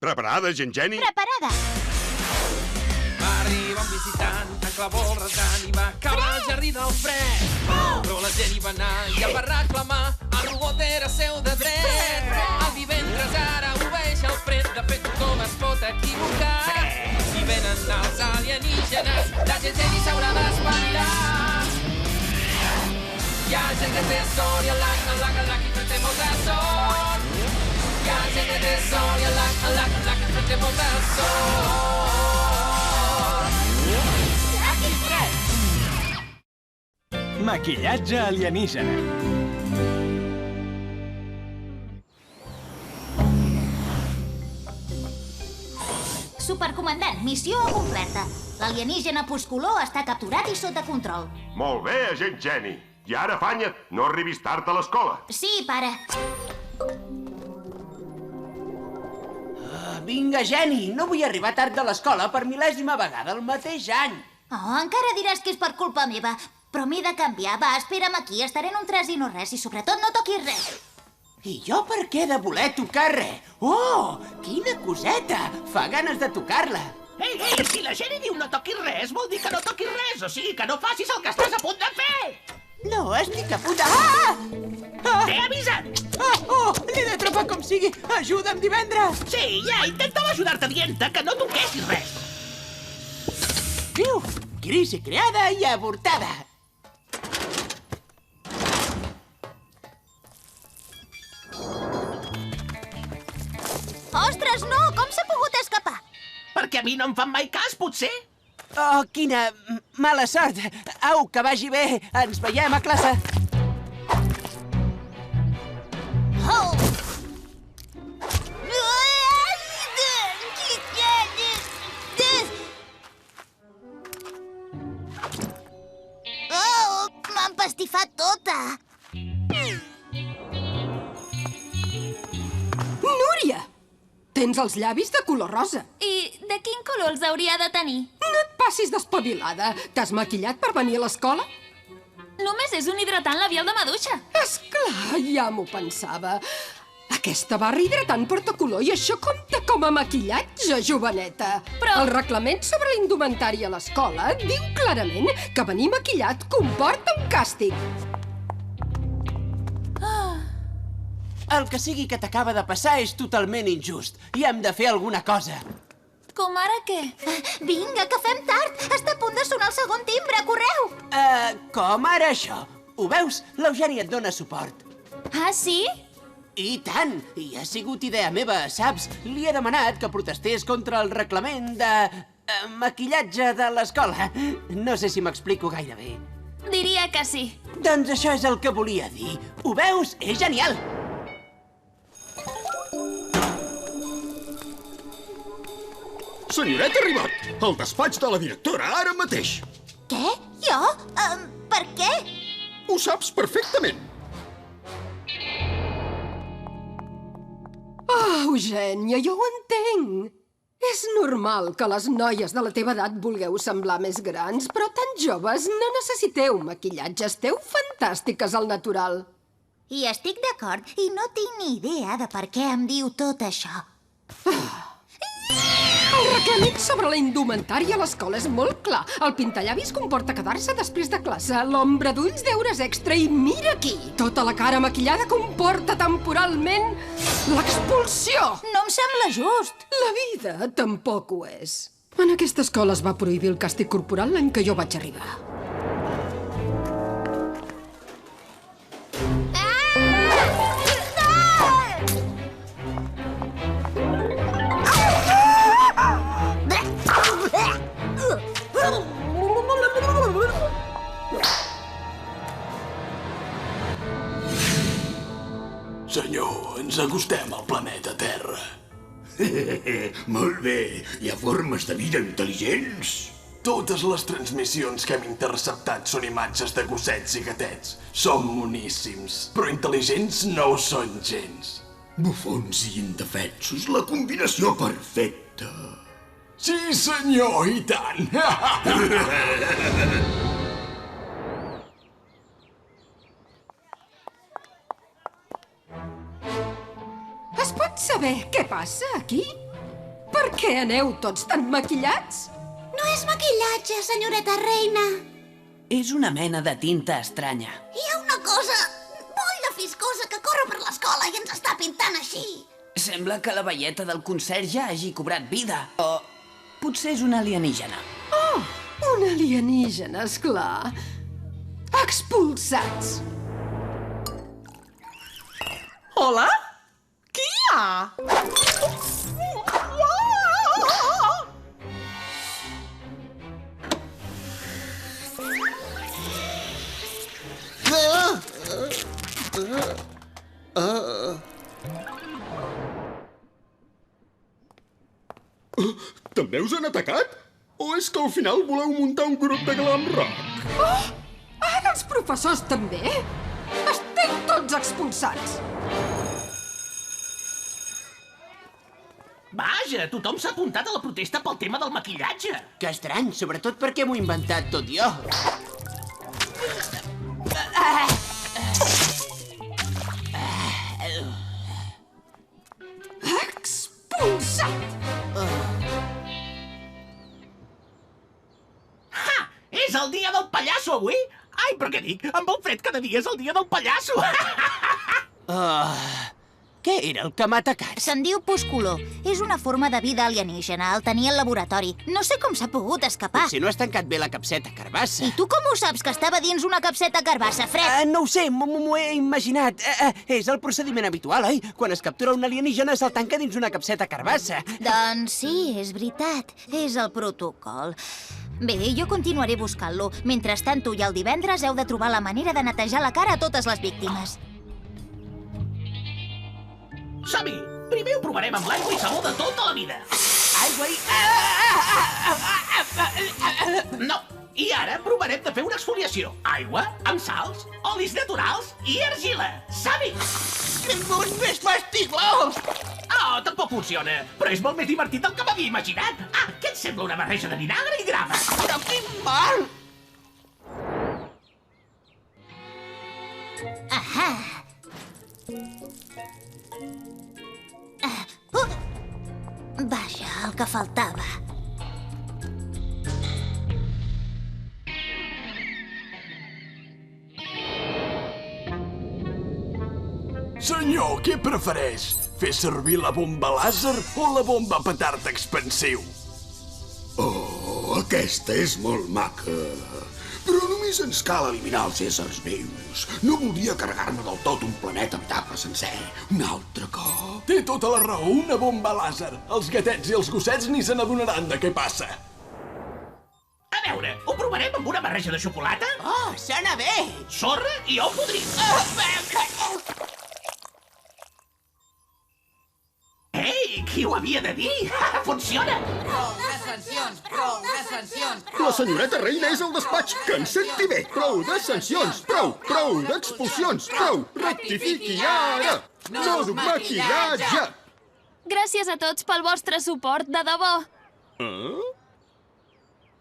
Preparada, gent geni? Preparada. Va arribar un visitant, en clavó rasant i va caure al jardí del fred. Però la gent hi va anar i el va reclamar, el robot era seu de dret. El divendres ara obeeix el fred, de fet tothom es pot equivocar. Si venen els alienígenes, la gent geni s'haurà d'espavilar. Hi ha gent que té sort i el que té molta sort. Hi ha gent que té sort i el que té molta sort. Maquillatge alienígena. Supercomandant, missió completa. L'alienígena Puscolor està capturat i sota control. Molt bé, agent geni. I ara afanya't, no arribis tard a l'escola. Sí, pare. Vinga, geni, no vull arribar tard a l'escola per mil·lèsima vegada el mateix any. Oh, encara diràs que és per culpa meva. Però m'he de canviar. Va, espera'm aquí. Estaré en un tras i no res. I sobretot no toquis res. I jo per què he de voler tocar res? Oh, quina coseta! Fa ganes de tocar-la. Ei, si la Geni diu no toquis res, vol dir que no toquis res. O sigui, que no facis el que estàs a punt de fer. No, estic a punt de... Ah! T'he avisat. L'he d'atrapar com sigui. Ajuda'm, divendres. Sí, ja intentava ajudar-te dient-te que no toquessis res. Uf, crisi creada i avortada. Ostres, no! Com s'ha pogut escapar? Perquè a mi no em fan mai cas, potser? Oh, quina mala sort. Au, que vagi bé. Ens veiem a classe. Oh! Oh, m'ha empastifat tota. Núria! Tens els llavis de color rosa. I de quin color els hauria de tenir? No et passis d'espavilada. T'has maquillat per venir a l'escola? Només és un hidratant labial de maduixa. Esclar, ja m'ho pensava. Aquesta barra hidratant porta color i això compta com a maquillatge, joveneta. Però... El reglament sobre l'indumentari a l'escola diu clarament que venir maquillat comporta un càstig. El que sigui que t'acaba de passar és totalment injust i hem de fer alguna cosa. Com ara què? Vinga, que fem tard. Està a punt de sonar el segon timbre. Correu! Com ara això? Ho veus? L'Eugeni et dona suport. Ah, sí? I tant! I ha sigut idea meva, saps? Li he demanat que protestés contra el reglament de... maquillatge de l'escola. No sé si m'explico gaire bé. Diria que sí. Doncs això és el que volia dir. Ho veus? És genial! Senyoreta Ribot, al despatx de la directora, ara mateix. Què? Jo? Per què? Ho saps perfectament. Oh, Eugènia, jo ho entenc. És normal que les noies de la teva edat vulgueu semblar més grans, però tan joves no necessiteu maquillatge. Esteu fantàstiques al natural. I estic d'acord, i no tinc ni idea de per què em diu tot això. El reglament sobre la indumentària a l'escola és molt clar. El pintallavis comporta quedar-se després de classe. L'ombra d'ulls deures extra i mira aquí. Tota la cara maquillada comporta temporalment l'expulsió. No em sembla just. La vida tampoc ho és. En aquesta escola es va prohibir el càstig corporal l'any que jo vaig arribar. Senyor, ens acostem al planeta Terra. Molt bé. Hi ha formes de vida intel·ligents? Totes les transmissions que hem interceptat són imatges de gossets i gatets. Som moníssims, però intel·ligents no ho són gens. Bufons i indefensos, la combinació perfecta. Sí, senyor, i tant. Es pot saber què passa aquí? Per què aneu tots tan maquillats? No és maquillatge, senyoreta reina. És una mena de tinta estranya. Hi ha una cosa boira fiscosa que corre per l'escola i ens està pintant així. Sembla que la veieta del conserge hagi cobrat vida. O potser és un alienígena. Oh, un alienígena, esclar. Expulsats. Hola? Qui hi ha? També us han atacat? O és que al final voleu muntar un grup de glam rock? Oh, ara els professors també? Esteu tots expulsats. Vaja, tothom s'ha apuntat a la protesta pel tema del maquillatge. Que estrany, sobretot perquè m'ho he inventat tot jo. Expulsat! Ha! És el dia del pallasso, avui? Ai, però què dic? Amb el fred cada dia és el dia del pallasso. Què era el que m'ha atacat? Se'n diu pusculó. És una forma de vida alienígena. El tenia al laboratori. No sé com s'ha pogut escapar. Si no has tancat bé la capseta carbassa. I tu com ho saps, que estava dins una capseta carbassa, Fred? No ho sé, m'ho he imaginat. És el procediment habitual, oi? Quan es captura un alienígena se'l tanca dins una capseta carbassa. Doncs sí, és veritat. És el protocol. Bé, jo continuaré buscant-lo. Mentrestant, tu i el divendres heu de trobar la manera de netejar la cara a totes les víctimes. Som-hi! Primer ho provarem amb l'aigua i sabó de tota la vida. Aigua i... No, i ara provarem de fer una exfoliació. Aigua, amb sals, olis naturals i argila. Som-hi! Tinc més fastigós! Oh, tampoc funciona, però és molt més divertit del que m'havia imaginat. Ah, què et sembla una barreja de vinagre i grava? Però quin mal! Ahà! Vaja, el que faltava. Senyor, què prefereix? Fer servir la bomba làser o la bomba petard expansiu? Oh, aquesta és molt maca. Però només ens cal eliminar els éssers vius. No volia carregar-me del tot un planeta habitable sencer. Un altre cop. Té tota la raó, una bomba làser. Els gatets i els gossets ni se n'adonaran de què passa. A veure, ho provarem amb una barreja de xocolata, Oh, sona bé! sorra i ou podrit. Ei, qui ho havia de dir? Funciona! La senyoreta reina és al despatx, que en senti bé. Prou de sancions, prou d'expulsions, prou. Rectifiqui ara. No duc maquillatge. Gràcies a tots pel vostre suport, de debò.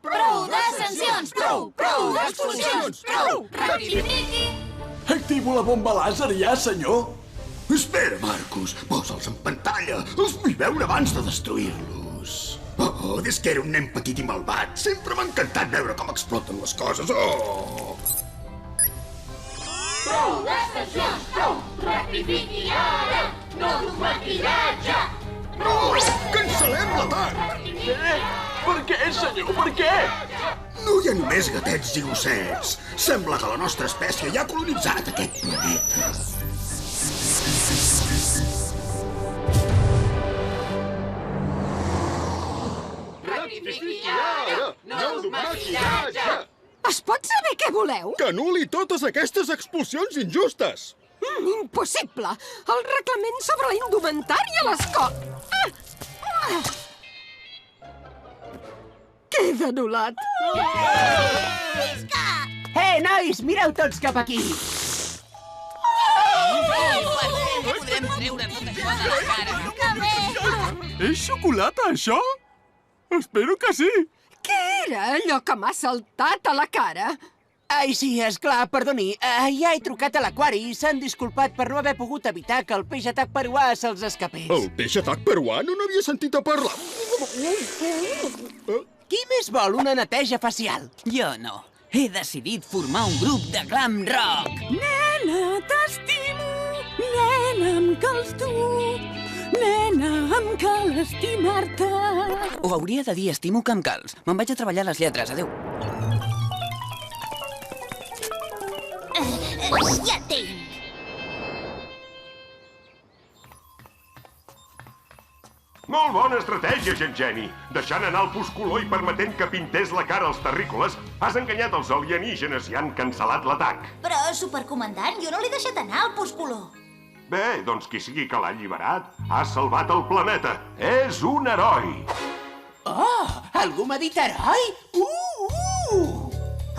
Prou de sancions, prou d'expulsions, prou. Rectifiqui! Activo la bomba làser ja, senyor? Espera, Marcus, posa'ls en pantalla. Els vull veure abans de destruir-los. Oh, des que era un nen petit i malvat, sempre m'ha encantat veure com exploten les coses. Oh! Prou de sancions, prou. Rectifiqui ara. No duc maquillatge. Oh, cancel·lem l'atac! Per què, senyor, per què? No hi ha només gatets i gossets. Sembla que la nostra espècie ja ha colonitzat aquest planeta. Rectifiqui ara! No duc maquillatge! Es pot saber què voleu? Que anul·li totes aquestes expulsions injustes! Impossible! El reglament sobre la indumentària a l'escola! Queda anul·lat! Visca! Nois, mireu tots cap aquí! Podrem treure tot això de la cara. Que bé! És xocolata, això? Espero que sí. Què era allò que m'ha saltat a la cara? Ai, sí, esclar, perdoni. Ja he trucat a l'aquari i s'han disculpat per no haver pogut evitar que el peix atac peruà se'ls escapés. El peix atac peruà? No n'havia sentit a parlar. Qui més vol una neteja facial? Jo no. He decidit formar un grup de glam rock. Nena, t'estimo. Nena, em cals tu. Nena, em cal estimar-te. Ho hauria de dir estimo que em cals. Me'n vaig a treballar les lletres. Adéu. Ja et tinc! Molt bona estratègia, Geni. Deixant anar el Pusculó i permetent que pintés la cara als terrícoles, has enganyat els alienígenes i han cancel·lat l'atac. Però, supercomandant, jo no l'he deixat anar, el Pusculó. Bé, doncs qui sigui que l'ha alliberat ha salvat el planeta. És un heroi. Oh, algú m'ha dit heroi?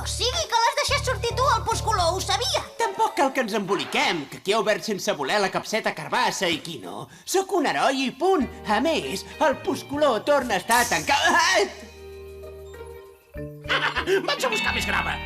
O sigui que l'has deixat sortir tu, el Pusculó, ho sabia. Tampoc cal que ens emboliquem, que qui ha obert sense voler la capseta carbassa i qui no. Sóc un heroi i punt. A més, el Pusculó torna a estar tancat. Vaig a buscar més grava.